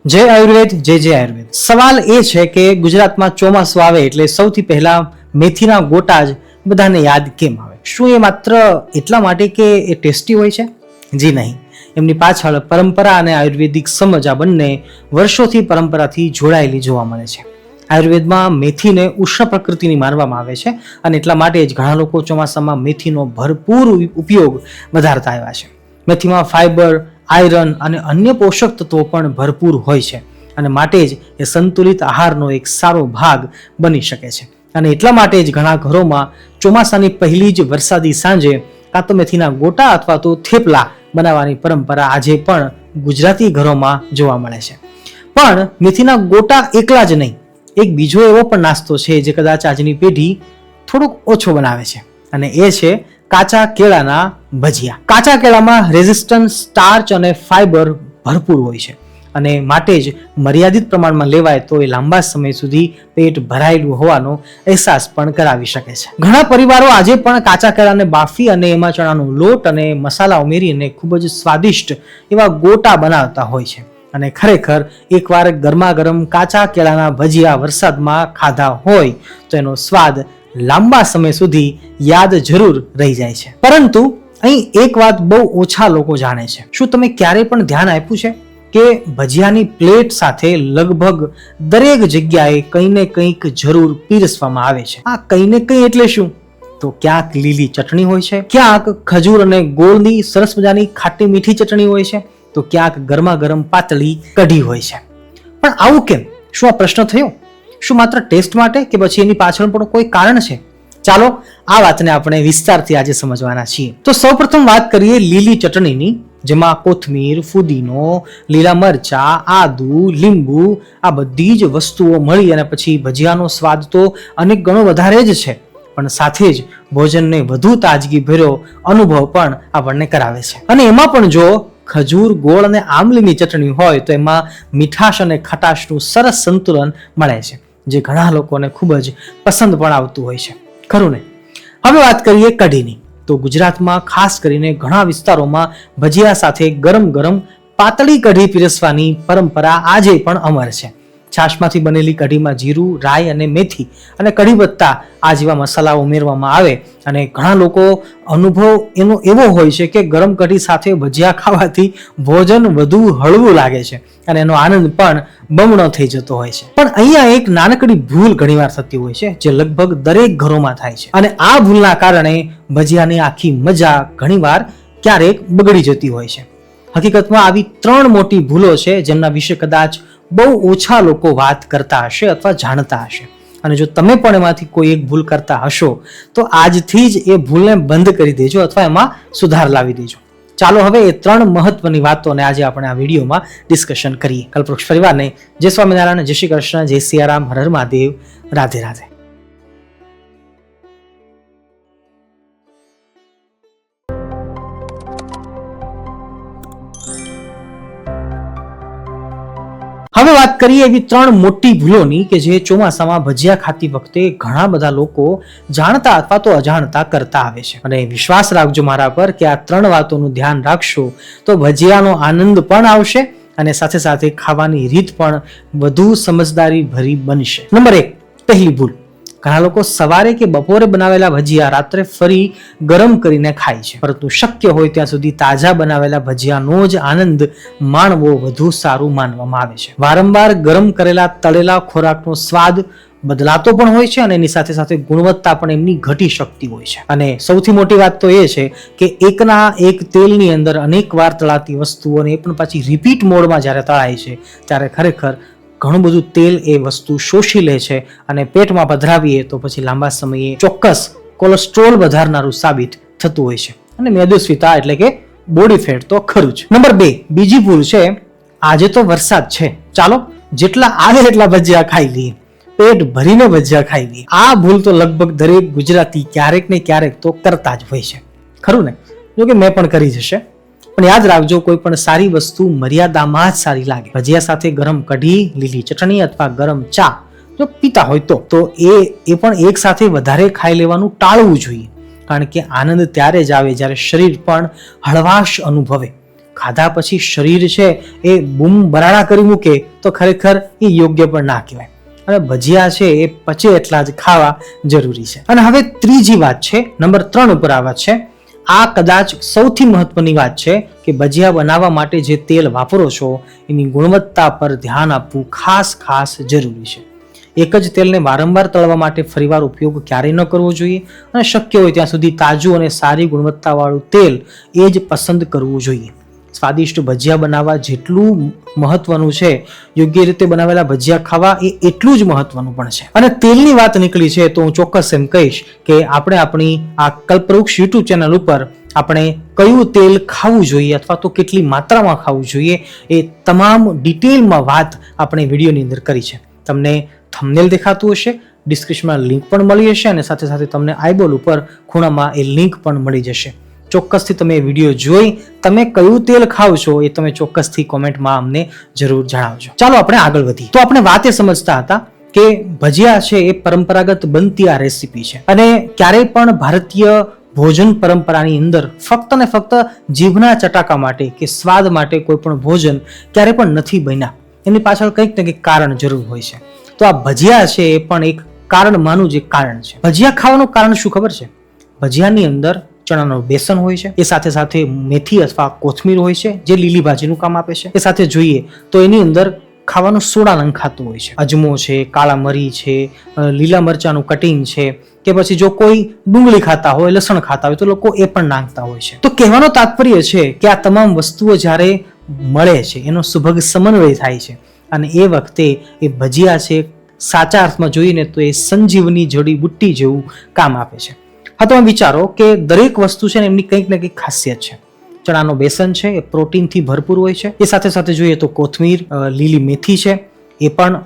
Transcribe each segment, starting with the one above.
જય આયુર્વેદ, જય જય આયુર્વેદ. સવાલ એ છે કે ગુજરાતમાં ચોમાસું આવે એટલે સૌથી પહેલા મેથીના ગોટા જ બધાને યાદ કેમ આવે? શું એ માત્ર એટલા માટે કે એ ટેસ્ટી હોય છે? જી નહીં. એમની પાછળ પરંપરા અને આયુર્વેદિક સમજ આ બંને વર્ષોથી પરંપરાથી જોડાયેલી જોવા મળે છે. આયુર્વેદમાં મેથીને ઉષ્ણ પ્રકૃતિની માનવામાં આવે છે અને એટલા માટે જ ઘણા લોકો ચોમાસામાં મેથીનો ભરપૂર ઉપયોગ વધારતા આવ્યા છે. મેથીમાં ફાઈબર, આયરન અને અન્ય પોષક તત્વો પણ ભરપૂર હોય છે અને માટે જ એ સંતુલિત આહારનો એક સારો ભાગ બની શકે છે. અને એટલા માટે જ ઘણા ઘરોમાં ચોમાસાની પહેલી જ વરસાદી સાંજે કાં તો મેથીના ગોટા અથવા તો થેપલા બનાવવાની પરંપરા આજે પણ ગુજરાતી ઘરોમાં જોવા મળે છે. પણ મેથીના ગોટા એકલા જ નહીં, એક બીજો એવો પણ નાસ્તો છે જે કદાચ આજની પેઢી થોડોક ઓછો બનાવે છે અને એ છે કાચા કેળાના ભજીયા. કાચા કેળામાં રેઝિસ્ટન્સ, સ્ટાર્ચ અને ફાઈબર ભરપૂર હોય છે અને માટે જ મર્યાદિત પ્રમાણમાં લેવાય તો એ લાંબા સમય સુધી પેટ ભરાયેલું હોવાનો અહેસાસ પણ કરાવી શકે છે. ઘણા પરિવારો આજે પણ કાચા કેળાને બાફી અને એમાં ચણાનો લોટ અને મસાલા ઉમેરીને ખૂબ જ સ્વાદિષ્ટ એવા ગોટા બનાવતા હોય છે. અને ખરેખર એકવાર ગરમા ગરમ કાચા કેળાના ભજીયા વરસાદમાં ખાધા હોય તો એનો સ્વાદ લાંબા સમય સુધી યાદ જરૂર રહી જાય છે. પરંતુ અહીં એક વાત બહુ ઓછા લોકો જાણે છે. શું તમે ક્યારેય પણ ધ્યાન આપ્યું છે કે ભજીયાની પ્લેટ સાથે લગભગ દરેક જગ્યાએ કંઈ ને કંઈક જરૂર પીરસવામાં આવે છે? આ કંઈ ને કંઈ એટલે શું? તો ક્યાંક લીલી ચટણી હોય છે, ક્યાંક ખજૂર અને ગોળની સરસ મજાની ખાટી મીઠી ચટણી હોય છે, તો ક્યાંક ગરમા ગરમ પાતળી કઢી હોય છે. પણ આવું કેમ? શું આ પ્રશ્ન થયો? શું માત્ર ટેસ્ટ માટે કે પછી એની પાછળ પણ કોઈ કારણ છે? ચાલો આ વાતને આપણે વિસ્તારથી આજે સમજવાના છીએ. તો સૌપ્રથમ વાત કરીએ લીલી ચટણીની, જેમાં કોથમીર, ફુદીનો, લીલા મરચા, આદુ, લીંબુ આ બધી જ વસ્તુઓ મળી અને પછી ભજીયાનો સ્વાદ તો અનેક ગણો વધારે જ છે, પણ સાથે જ ભોજનને વધુ તાજગી ભર્યો અનુભવ પણ આપણને કરાવે છે. અને એમાં પણ જો ખજૂર, ગોળ અને આમલીની ચટણી હોય તો એમાં મીઠાશ અને ખટાશનું સરસ સંતુલન મળે છે, જે ઘણા લોકોને ખૂબ જ પસંદ પણ આવતું હોય છે, ખરું ને? હવે વાત કરીએ કઢીની. તો ગુજરાતમાં ખાસ કરીને ઘણા વિસ્તારોમાં ભજીયા સાથે ગરમ ગરમ પાતળી કઢી પીરસવાની પરંપરા આજે પણ અમર છે. છાશમાંથી બનેલી કઢીમાં જીરું, રાઈ અને મેથી અને કઢી પત્તા આ જેવા મસાલા ઉમેરવામાં આવે અને ઘણા લોકો અનુભવ એનો એવો હોય છે કે ગરમ કઢી સાથે ભજીયા ખાવાથી ભોજન વધુ હળવું લાગે છે અને એનો આનંદ પણ બમણો થઈ જતો હોય છે. પણ અહીંયા એક નાનકડી ભૂલ ઘણીવાર થતી હોય છે જે લગભગ દરેક ઘરોમાં થાય છે અને આ ભૂલના કારણે ભજીયાની આખી મજા ઘણીવાર ક્યારેક બગડી જતી હોય છે. હકીકતમાં આવી 3 મોટી ભૂલો છે જેમના વિશે કદાચ બહુ ઓછા લોકો વાત કરતા હશે અથવા જાણતા હશે. અને જો તમે પણ એમાંથી કોઈ એક ભૂલ કરતા હશો તો આજથી જ એ ભૂલને બંધ કરી દેજો અથવા એમાં સુધાર લાવી દેજો. ચાલો હવે એ 3 મહત્વની વાતોને આજે આપણે આ વિડીયોમાં ડિસ્કશન કરીએ. કલ્પવૃક્ષ પરિવારને જય સ્વામિનારાયણ, જય શ્રી કૃષ્ણ, જય સિયારામ, હર હર મહાદેવ, રાધે રાધે. હવે વાત કરીએ એવી 3 મોટી ભૂલોની કે જે ચોમાસામાં ભજીયા ખાતી વખતે ઘણા બધા લોકો જાણતા અથવા તો અજાણતા કરતા આવે છે. અને વિશ્વાસ રાખજો મારા પર કે આ 3 વાતોનું ધ્યાન રાખશો તો ભજીયાનો આનંદ પણ આવશે અને સાથે સાથે ખાવાની રીત પણ વધુ સમજદારી ભરી બનશે. નંબર 1, પહેલી ભૂલ. ઘણા લોકો સવારે કે બપોરે બનાવેલા ભજીયા રાત્રે ફરી ગરમ કરીને ખાય છે, પરંતુ શક્ય હોય ત્યાં સુધી તાજા બનાવેલા ભજીયાનો જ આનંદ માણવો વધુ સારું માનવામાં આવે છે. વારંવાર ગરમ કરેલા તળેલા ખોરાકનો સ્વાદ બદલાતો પણ હોય છે અને એની સાથે સાથે ગુણવત્તા પણ એમની ઘટી શકતી હોય છે. અને સૌથી મોટી વાત તો એ છે કે એકના એક તેલની અંદર અનેક વાર તળાતી વસ્તુઓ અને એ પણ પાછી રિપીટ મોડમાં જ્યારે તળાય છે ત્યારે ખરેખર ઘણું બધું તેલ એ વસ્તુ શોષી લે છે અને પેટમાં પધરાવીએ તો પછી લાંબા સમયે ચોક્કસ કોલેસ્ટ્રોલ વધારનારું સાબિત થતું હોય છે અને મેદસ્વીતા એટલે કે બોડી ફેટ તો ખરું જ. નંબર 2, બીજી ભૂલ છે, આજે તો વરસાદ છે, ચાલો જેટલા આવે એટલા ભજીયા ખાઈ લઈએ, પેટ ભરીને ભજીયા ખાઈ લઈએ. આ ભૂલ તો લગભગ દરેક ગુજરાતી ક્યારેક ને ક્યારેક તો કરતા જ હોય છે, ખરું ને? જો કે મેં પણ કરી જશે. પણ યાદ રાખજો, કોઈ પણ સારી વસ્તુ મર્યાદામાં જ સારી લાગે. ભજીયા સાથે ગરમ કઢી, લીલી ચટણી અથવા ગરમ ચા જો પીતા હોય તો એ પણ એક સાથે વધારે ખાઈ લેવાનું ટાળવું જોઈએ, કારણ કે આનંદ ત્યારે જ આવે જ્યારે શરીર પણ હળવાશ અનુભવે. ખાધા પછી શરીર છે એ બૂમ બરાડા કરી મૂકે તો ખરેખર એ યોગ્ય પણ ના કહેવાય. અને ભજીયા છે એ પચે એટલા જ ખાવા જરૂરી છે. અને હવે ત્રીજી વાત છે, નંબર 3 ઉપર આ વાત છે. આ કદાચ સૌથી મહત્વની વાત છે કે ભજીયા બનાવવા માટે જે તેલ વાપરો છો એની ગુણવત્તા પર ધ્યાન આપવું ખાસ જરૂરી છે. એક જ તેલને વારંવાર તળવા માટે ફરીવાર ઉપયોગ ક્યારેય ન કરવો જોઈએ અને શક્ય હોય ત્યાં સુધી તાજું અને સારી ગુણવત્તાવાળું તેલ એ જ પસંદ કરવું જોઈએ. સ્વાદિષ્ટ ભજીયા બનાવવા જેટલું મહત્વનું છે, યોગ્ય રીતે બનાવેલા ભજીયા ખાવા એ એટલું જ મહત્વનું પણ છે. અને તેલની વાત નીકળી છે તો હું ચોક્કસ એમ કહીશ કે આપણે આપણી આ કલ્પવૃક્ષ યુટ્યુબ ચેનલ ઉપર આપણે કયું તેલ ખાવું જોઈએ અથવા તો કેટલી માત્રામાં ખાવું જોઈએ એ તમામ ડિટેલમાં વાત આપણે વિડીયોની અંદર કરી છે. તમને થંબનેલ દેખાતું હશે, ડિસ્ક્રિપ્શનમાં લિંક પણ મળી હશે અને સાથે સાથે તમને આઈબોલ ઉપર ખૂણામાં એ લિંક પણ મળી જશે. ચોક્કસથી તમે એ વિડીયો જોઈ તમે કયું તેલ ખાવ છો એ તમે ચોક્કસથી કોમેન્ટમાં અમને જરૂર જણાવજો. ચાલો આપણે આગળ વધીએ. તો આપણે વાત એ સમજતા હતા કે ભજીયા છે એ પરંપરાગત બનતી આ રેસીપી છે અને ક્યારેય પણ ભારતીય ભોજન પરંપરાની અંદર ફક્ત ને ફક્ત જીભના ચટાકા માટે કે સ્વાદ માટે કોઈ પણ ભોજન ક્યારે પણ નથી બન્યા. એની પાછળ કંઈક ને કંઈક કારણ જરૂર હોય છે. તો આ ભજીયા છે એ પણ એક કારણમાંનું જ એક કારણ છે. ભજીયા ખાવાનું કારણ શું ખબર છે? ભજીયાની અંદર ચણાનું બેસન હોય છે, એ સાથે સાથે મેથી અથવા કોથમીર હોય છે જે લીલી ભાજીનું કામ આપે છે. એ સાથે જોઈએ તો એની અંદર ખાવાનું સોડા નંખાતું હોય છે. અજમો છે, કાળા મરી છે, લીલા મરચાનું કટિંગ છે કે પછી જો કોઈ ડુંગળી ખાતા હોય, લસણ ખાતા હોય તો લોકો એ પણ નાખતા હોય છે. તો કહેવાનો તાત્પર્ય છે કે આ તમામ વસ્તુઓ જ્યારે મળે છે એનો સુભગ સમન્વય થાય છે અને એ વખતે એ ભજીયા છે સાચા અર્થમાં જોઈએ તો એ સંજીવની જડીબુટ્ટી જેવું કામ આપે છે. હા, તમે વિચારો કે દરેક વસ્તુ છે ને એમની કંઈક ને કંઈક ખાસિયત છે. ચણાનો બેસન છે એ પ્રોટીનથી ભરપૂર હોય છે. એ સાથે સાથે જોઈએ તો કોથમીર, લીલી મેથી છે એ પણ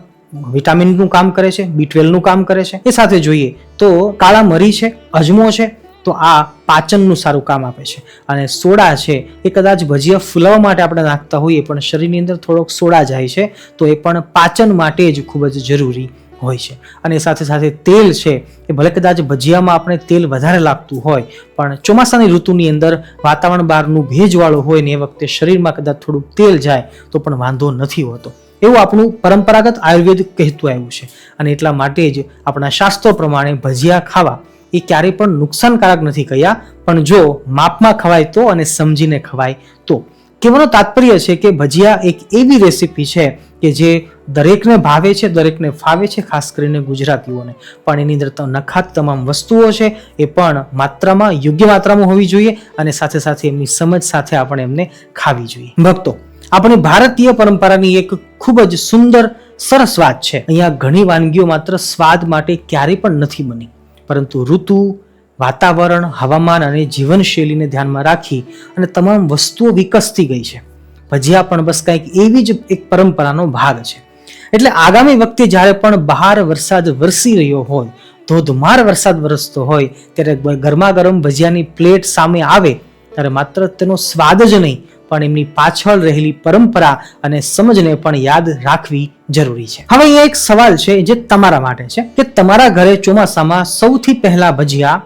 વિટામિનનું કામ કરે છે, B12નું કામ કરે છે. એ સાથે જોઈએ તો કાળા મરી છે, અજમો છે તો આ પાચનનું સારું કામ આપે છે. અને સોડા છે એ કદાચ ભજીયા ફૂલાવવા માટે આપણે નાખતા હોઈએ પણ શરીરની અંદર થોડોક સોડા જાય છે તો એ પણ પાચન માટે જ ખૂબ જ જરૂરી હોય છે. અને સાથે સાથે તેલ છે એ ભલે કદાચ ભજીયામાં આપણે તેલ વધારે લાગતું હોય પણ ચોમાસાની ઋતુની અંદર વાતાવરણ બહારનું ભેજવાળું હોય ને એ વખતે શરીરમાં કદાચ થોડું તેલ જાય તો પણ વાંધો નથી હોતો. એવું આપણું પરંપરાગત આયુર્વેદ કહેતું આવ્યું છે. અને એટલા માટે જ આપણા શાસ્ત્રો પ્રમાણે ભજીયા ખાવા એ ક્યારેય પણ નુકસાનકારક નથી કહ્યા, પણ જો માપમાં ખવાય તો અને સમજીને ખવાય તો. કહેવાનો તાત્પર્ય છે કે ભજીયા એક એવી રેસીપી છે કે જે દરેકને ભાવે છે, દરેકને ફાવે છે, ખાસ કરીને ગુજરાતીઓને. પણ એની અંદર નખાત તમામ વસ્તુઓ છે એ પણ માત્રામાં, યોગ્ય માત્રામાં હોવી જોઈએ અને સાથે સાથે એમની સમજ સાથે આપણે એમને ખાવી જોઈએ. ભક્તો, આપણી ભારતીય પરંપરાની એક ખૂબ જ સુંદર સરસ વાત છે. અહીંયા ઘણી વાનગીઓ માત્ર સ્વાદ માટે ક્યારેય પણ નથી બની, પરંતુ ઋતુ, વાતાવરણ, હવામાન અને જીવનશૈલીને ધ્યાનમાં રાખી અને તમામ વસ્તુઓ વિકસતી ગઈ છે. ભજીયા પણ બસ કંઈક એવી જ એક પરંપરાનો ભાગ છે. એટલે આગામી વખતે જ્યારે પણ બહાર વરસાદ વરસી રહ્યો હોય, ધોધમાર વરસાદ વરસતો હોય ત્યારે ગરમા ગરમ ભજીયાની પ્લેટ સામે આવે ત્યારે માત્ર તેનો સ્વાદ જ નહીં પણ એમની પાછળ રહેલી પરંપરા અને સમજને પણ યાદ રાખવી જરૂરી છે. હવે અહીંયા એક સવાલ છે જે તમારા માટે છે કે તમારા ઘરે ચોમાસામાં સૌથી પહેલા ભજીયા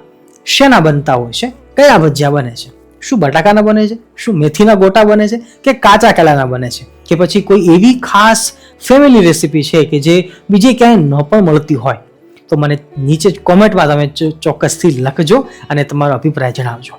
શેના બનતા હોય છે? કયા ભજીયા બને છે? શું બટાકાના બને છે? શું મેથીના ગોટા બને છે? કે કાચા કેળાના બને છે? કે પછી કોઈ એવી ખાસ ફેમિલી રેસીપી છે કે જે બીજે ક્યાંય ન પણ મળતી હોય? તો મને નીચે કોમેન્ટમાં તમે ચોક્કસથી લખજો અને તમારો અભિપ્રાય જણાવજો.